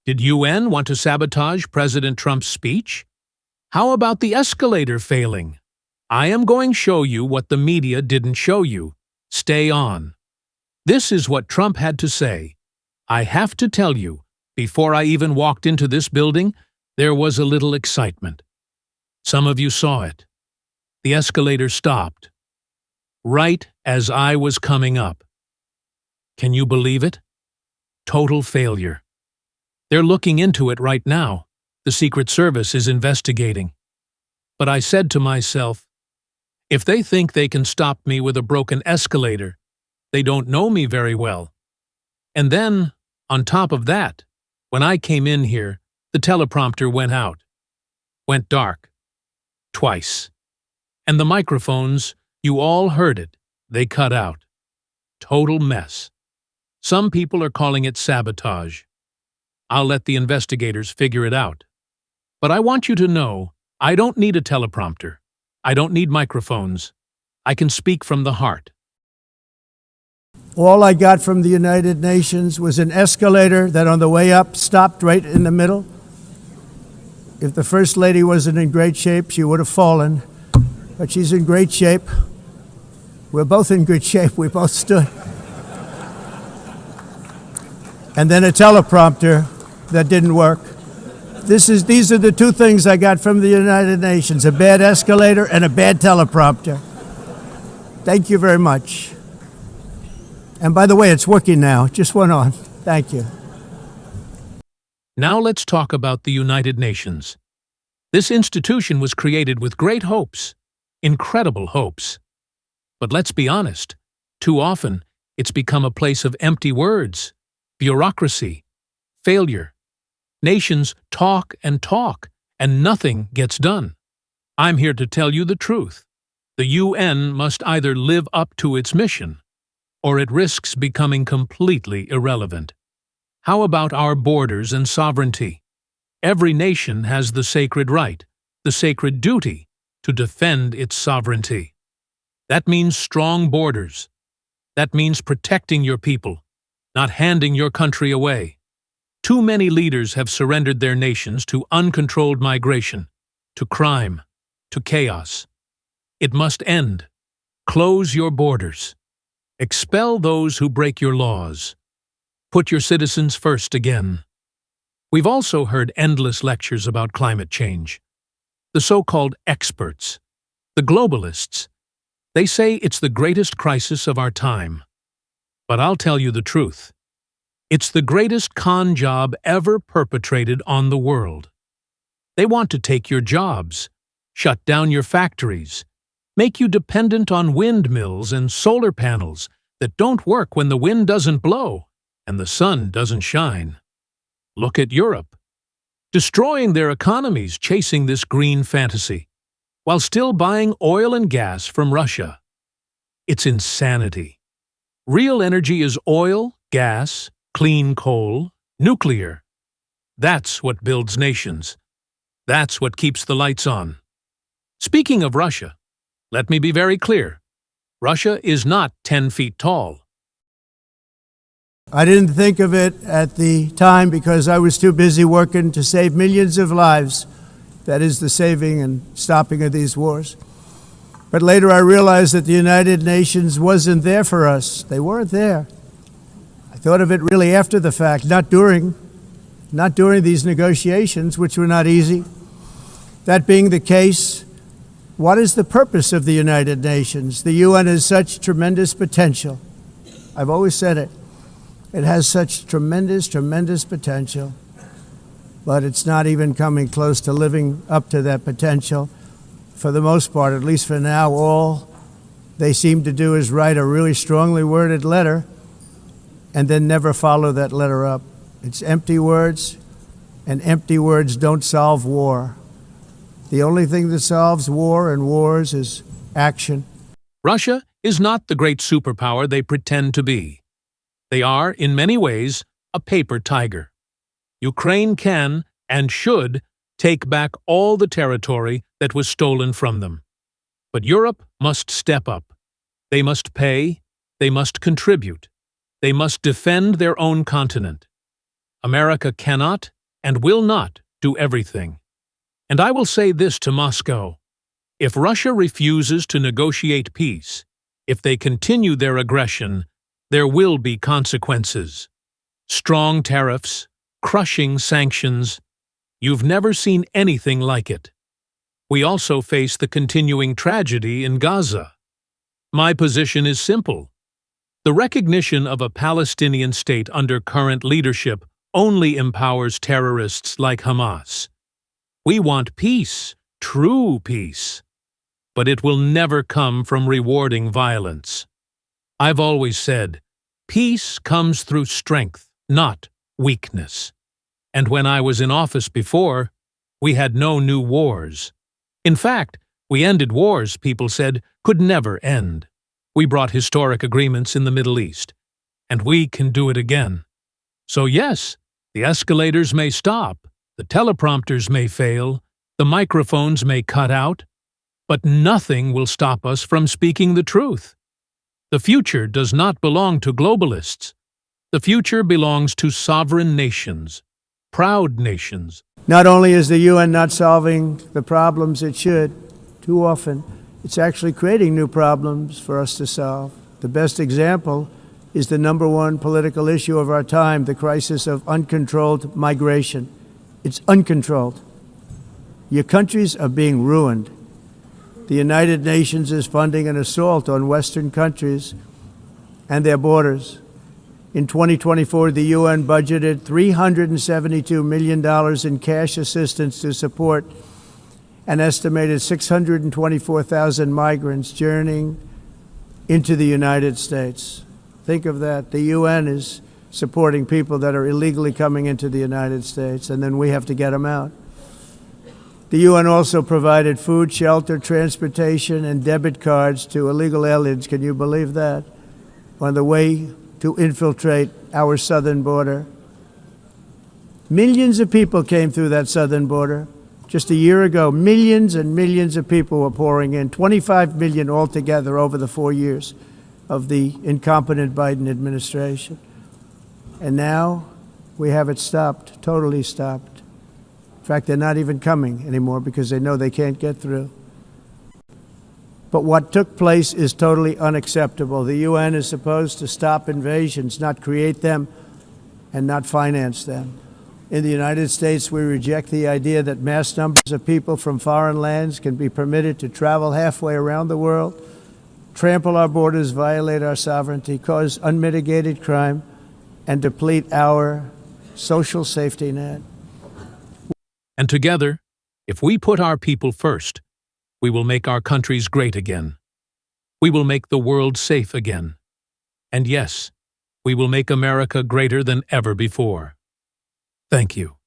Did UN want to sabotage President Trump's speech? How about the escalator failing? I am going to show you what the media didn't show you. Stay on. This is what Trump had to say. I have to tell you, before I even walked into this building, there was a little excitement. Some of you saw it. The escalator stopped, right as I was coming up. Can you believe it? Total failure. They're looking into it right now. The Secret Service is investigating. But I said to myself, if they think they can stop me with a broken escalator, they don't know me very well. And then, on top of that, when I came in here, the teleprompter went out. Went dark. Twice. And the microphones, you all heard it, they cut out. Total mess. Some people are calling it sabotage. I'll let the investigators figure it out. But I want you to know, I don't need a teleprompter. I don't need microphones. I can speak from the heart. All I got from the United Nations was an escalator that on the way up stopped right in the middle. If the First Lady wasn't in great shape, she would have fallen. But she's in great shape. We're both in good shape. We both stood. And then a teleprompter that didn't work. These are the two things I got from the United Nations, a bad escalator and a bad teleprompter. Thank you very much. And by the way, it's working now. It just went on. Thank you. Now let's talk about the United Nations. This institution was created with great hopes, incredible hopes. But let's be honest, too often it's become a place of empty words, bureaucracy, failure. Nations talk, and nothing gets done. I'm here to tell you the truth. The UN must either live up to its mission, or it risks becoming completely irrelevant. How about our borders and sovereignty? Every nation has the sacred right, the sacred duty, to defend its sovereignty. That means strong borders. That means protecting your people, not handing your country away. Too many leaders have surrendered their nations to uncontrolled migration, to crime, to chaos. It must end. Close your borders. Expel those who break your laws. Put your citizens first again. We've also heard endless lectures about climate change. The so-called experts, the globalists, they say it's the greatest crisis of our time. But I'll tell you the truth. It's the greatest con job ever perpetrated on the world. They want to take your jobs, shut down your factories, make you dependent on windmills and solar panels that don't work when the wind doesn't blow and the sun doesn't shine. Look at Europe, destroying their economies chasing this green fantasy, while still buying oil and gas from Russia. It's insanity. Real energy is oil, gas, clean coal, nuclear. That's what builds nations. That's what keeps the lights on. Speaking of Russia, let me be very clear. Russia is not 10 feet tall. I didn't think of it at the time because I was too busy working to save millions of lives. That is the saving and stopping of these wars. But later I realized that the United Nations wasn't there for us. They weren't there. I thought of it really after the fact, not during these negotiations, which were not easy. That being the case, what is the purpose of the United Nations? The UN has such tremendous potential. I've always said it. It has such tremendous potential, but it's not even coming close to living up to that potential. For the most part, at least for now, all they seem to do is write a really strongly worded letter and then never follow that letter up. It's empty words, and empty words don't solve war. The only thing that solves war and wars is action. Russia is not the great superpower they pretend to be. They are, in many ways, a paper tiger. Ukraine can and should take back all the territory that was stolen from them. But Europe must step up. They must pay, they must contribute, they must defend their own continent. America cannot and will not do everything. And I will say this to Moscow. If Russia refuses to negotiate peace, if they continue their aggression, there will be consequences. Strong tariffs, crushing sanctions. You've never seen anything like it. We also face the continuing tragedy in Gaza. My position is simple. The recognition of a Palestinian state under current leadership only empowers terrorists like Hamas. We want peace, true peace. But it will never come from rewarding violence. I've always said, peace comes through strength, not weakness. And when I was in office before, we had no new wars. In fact, we ended wars, people said, could never end. We brought historic agreements in the Middle East, and we can do it again. So yes, the escalators may stop, the teleprompters may fail, the microphones may cut out, but nothing will stop us from speaking the truth. The future does not belong to globalists. The future belongs to sovereign nations, proud nations. Not only is the UN not solving the problems it should, too often, it's actually creating new problems for us to solve. The best example is the #1 political issue of our time, the crisis of uncontrolled migration. It's uncontrolled. Your countries are being ruined. The United Nations is funding an assault on Western countries and their borders. In 2024, the UN budgeted $372 million in cash assistance to support an estimated 624,000 migrants journeying into the United States. Think of that. The UN is supporting people that are illegally coming into the United States, and then we have to get them out. The UN also provided food, shelter, transportation, and debit cards to illegal aliens. Can you believe that? On the way to infiltrate our southern border. Millions of people came through that southern border. Just a year ago, millions and millions of people were pouring in, 25 million altogether over the 4 years of the incompetent Biden administration. And now we have it stopped, totally stopped. In fact, they're not even coming anymore because they know they can't get through. But what took place is totally unacceptable. The UN is supposed to stop invasions, not create them and not finance them. In the United States, we reject the idea that mass numbers of people from foreign lands can be permitted to travel halfway around the world, trample our borders, violate our sovereignty, cause unmitigated crime, and deplete our social safety net. And together, if we put our people first, we will make our countries great again. We will make the world safe again. And yes, we will make America greater than ever before. Thank you.